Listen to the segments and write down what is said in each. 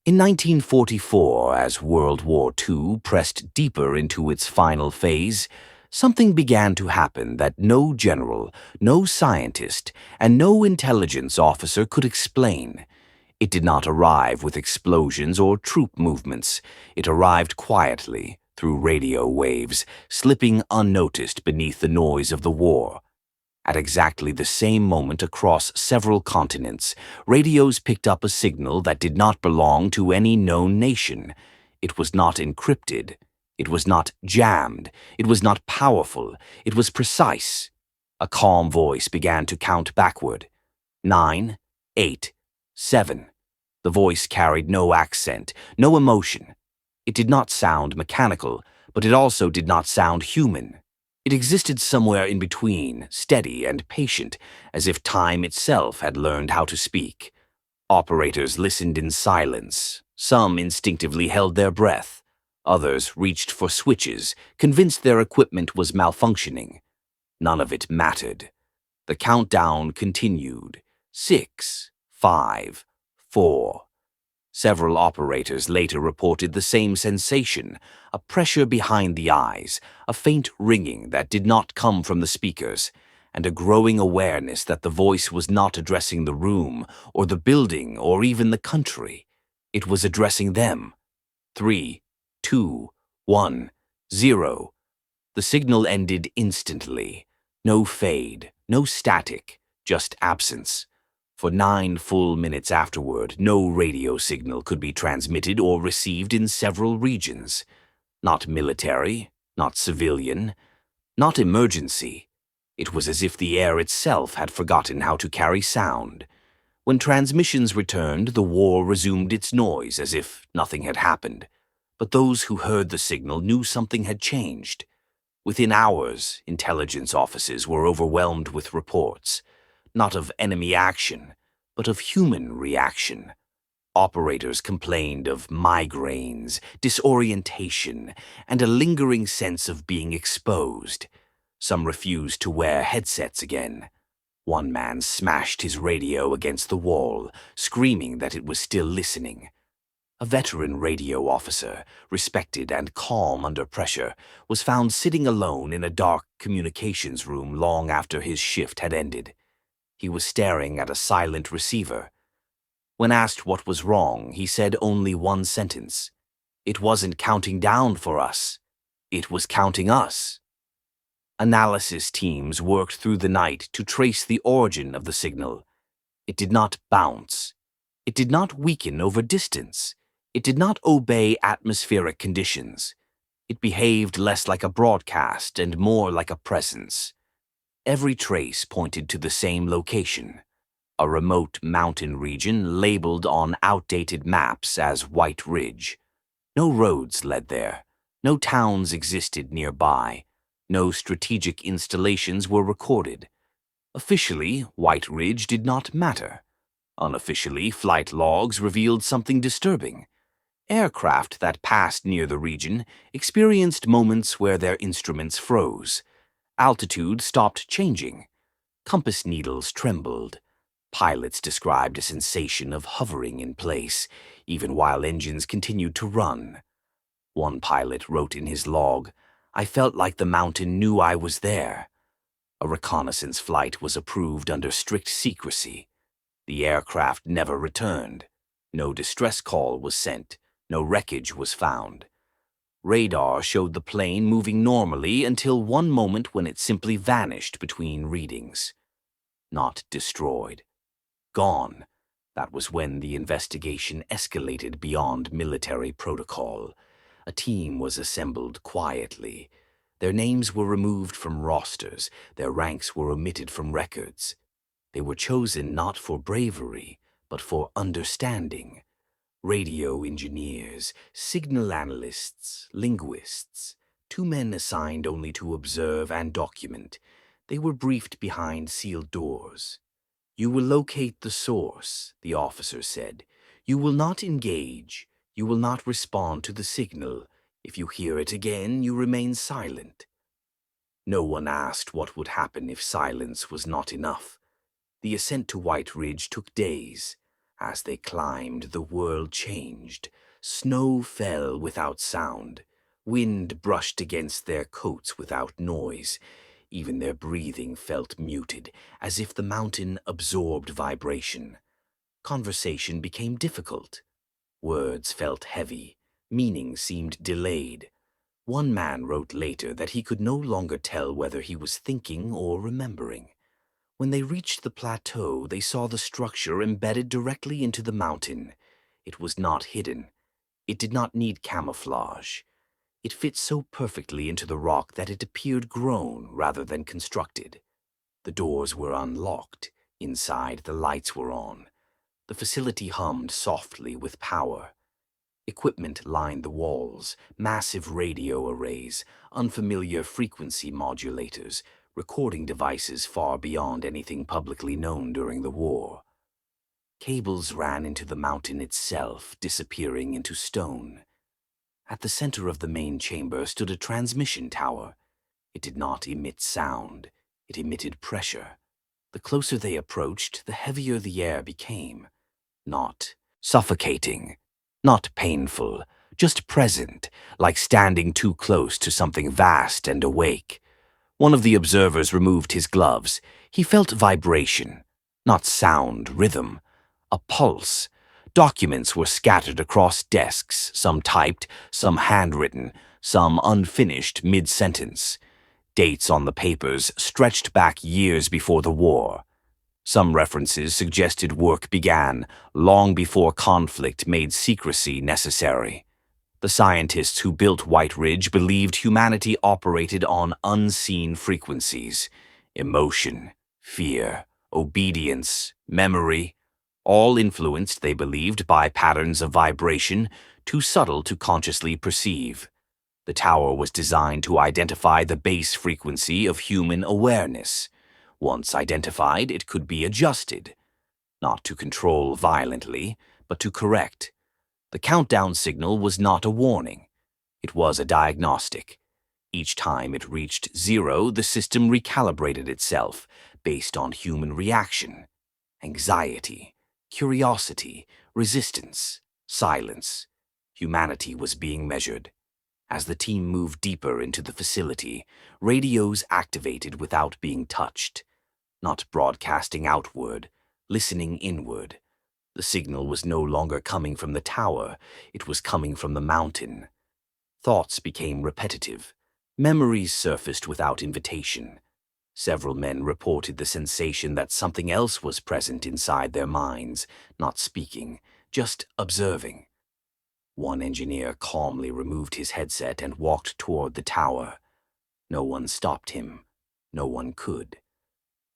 In 1944, as World War II pressed deeper into its final phase, something began to happen that no general, no scientist, and no intelligence officer could explain. It did not arrive with explosions or troop movements. It arrived quietly, through radio waves, slipping unnoticed beneath the noise of the war. At exactly the same moment across several continents, radios picked up a signal that did not belong to any known nation. It was not encrypted. It was not jammed. It was not powerful. It was precise. A calm voice began to count backward. 9, 8, 7. The voice carried no accent, no emotion. It did not sound mechanical, but it also did not sound human. It existed somewhere in between, steady and patient, as if time itself had learned how to speak. Operators listened in silence. Some instinctively held their breath. Others reached for switches, convinced their equipment was malfunctioning. None of it mattered. The countdown continued. 6, 5, 4. Several operators later reported the same sensation, a pressure behind the eyes, a faint ringing that did not come from the speakers, and a growing awareness that the voice was not addressing the room, or the building, or even the country. It was addressing them. 3, 2, 1, 0. The signal ended instantly. No fade, no static, just absence. For 9 full minutes afterward, no radio signal could be transmitted or received in several regions. Not military, not civilian, not emergency. It was as if the air itself had forgotten how to carry sound. When transmissions returned, the war resumed its noise as if nothing had happened. But those who heard the signal knew something had changed. Within hours, intelligence offices were overwhelmed with reports. Not of enemy action, but of human reaction. Operators complained of migraines, disorientation, and a lingering sense of being exposed. Some refused to wear headsets again. One man smashed his radio against the wall, screaming that it was still listening. A veteran radio officer, respected and calm under pressure, was found sitting alone in a dark communications room long after his shift had ended. He was staring at a silent receiver. When asked what was wrong, he said only one sentence. It wasn't counting down for us. It was counting us. Analysis teams worked through the night to trace the origin of the signal. It did not bounce. It did not weaken over distance. It did not obey atmospheric conditions. It behaved less like a broadcast and more like a presence. Every trace pointed to the same location, a remote mountain region labeled on outdated maps as White Ridge. No roads led there. No towns existed nearby. No strategic installations were recorded. Officially, White Ridge did not matter. Unofficially, flight logs revealed something disturbing. Aircraft that passed near the region experienced moments where their instruments froze. Altitude stopped changing. Compass needles trembled. Pilots described a sensation of hovering in place, even while engines continued to run. One pilot wrote in his log, "I felt like the mountain knew I was there." A reconnaissance flight was approved under strict secrecy. The aircraft never returned. No distress call was sent. No wreckage was found. Radar showed the plane moving normally until one moment when it simply vanished between readings. Not destroyed. Gone. That was when the investigation escalated beyond military protocol. A team was assembled quietly. Their names were removed from rosters. Their ranks were omitted from records. They were chosen not for bravery, but for understanding. Radio engineers, signal analysts, linguists, 2 men assigned only to observe and document. They were briefed behind sealed doors. "You will locate the source," the officer said. "You will not engage. You will not respond to the signal. If you hear it again, you remain silent." No one asked what would happen if silence was not enough. The ascent to White Ridge took days. As they climbed, the world changed. Snow fell without sound. Wind brushed against their coats without noise. Even their breathing felt muted, as if the mountain absorbed vibration. Conversation became difficult. Words felt heavy. Meaning seemed delayed. One man wrote later that he could no longer tell whether he was thinking or remembering. When they reached the plateau, they saw the structure embedded directly into the mountain. It was not hidden. It did not need camouflage. It fit so perfectly into the rock that it appeared grown rather than constructed. The doors were unlocked. Inside, the lights were on. The facility hummed softly with power. Equipment lined the walls, massive radio arrays, unfamiliar frequency modulators, recording devices far beyond anything publicly known during the war. Cables ran into the mountain itself, disappearing into stone. At the center of the main chamber stood a transmission tower. It did not emit sound. It emitted pressure. The closer they approached, the heavier the air became. Not suffocating, not painful, just present, like standing too close to something vast and awake. One of the observers removed his gloves. He felt vibration, not sound, rhythm, a pulse. Documents were scattered across desks, some typed, some handwritten, some unfinished mid-sentence. Dates on the papers stretched back years before the war. Some references suggested work began long before conflict made secrecy necessary. The scientists who built White Ridge believed humanity operated on unseen frequencies: emotion, fear, obedience, memory, all influenced, they believed, by patterns of vibration too subtle to consciously perceive. The tower was designed to identify the base frequency of human awareness. Once identified, it could be adjusted, not to control violently, but to correct. The countdown signal was not a warning. It was a diagnostic. Each time it reached 0, the system recalibrated itself based on human reaction: anxiety, curiosity, resistance, silence. Humanity was being measured. As the team moved deeper into the facility, radios activated without being touched. Not broadcasting outward, listening inward. The signal was no longer coming from the tower, it was coming from the mountain. Thoughts became repetitive. Memories surfaced without invitation. Several men reported the sensation that something else was present inside their minds, not speaking, just observing. One engineer calmly removed his headset and walked toward the tower. No one stopped him. No one could.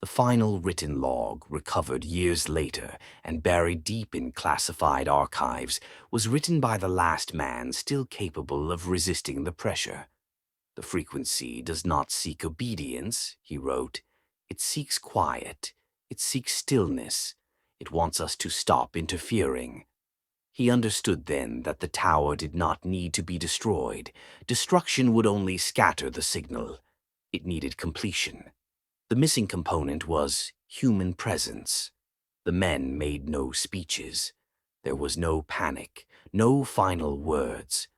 The final written log, recovered years later and buried deep in classified archives, was written by the last man still capable of resisting the pressure. "The frequency does not seek obedience," he wrote. "It seeks quiet. It seeks stillness. It wants us to stop interfering." He understood then that the tower did not need to be destroyed. Destruction would only scatter the signal. It needed completion. The missing component was human presence. The men made no speeches. There was no panic, no final words.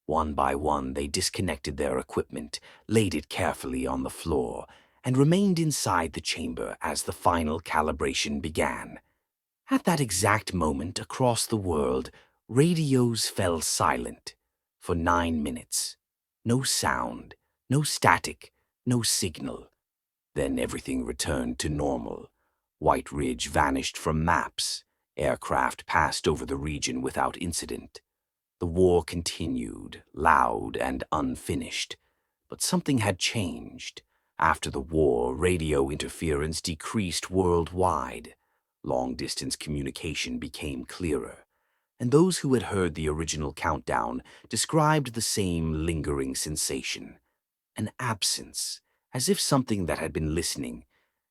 One by one, they disconnected their equipment, laid it carefully on the floor, and remained inside the chamber as the final calibration began. At that exact moment, across the world, radios fell silent for 9 minutes. No sound, no static, no signal. Then everything returned to normal. White Ridge vanished from maps. Aircraft passed over the region without incident. The war continued, loud and unfinished. But something had changed. After the war, radio interference decreased worldwide. Long-distance communication became clearer. And those who had heard the original countdown described the same lingering sensation. An absence, as if something that had been listening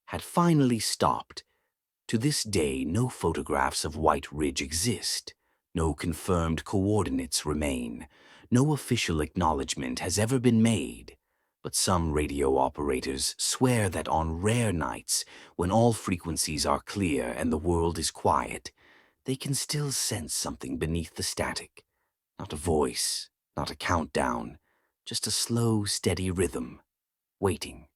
had finally stopped. To this day, no photographs of White Ridge exist. No confirmed coordinates remain. No official acknowledgement has ever been made. But some radio operators swear that on rare nights, when all frequencies are clear and the world is quiet, they can still sense something beneath the static. Not a voice, not a countdown, just a slow, steady rhythm, waiting.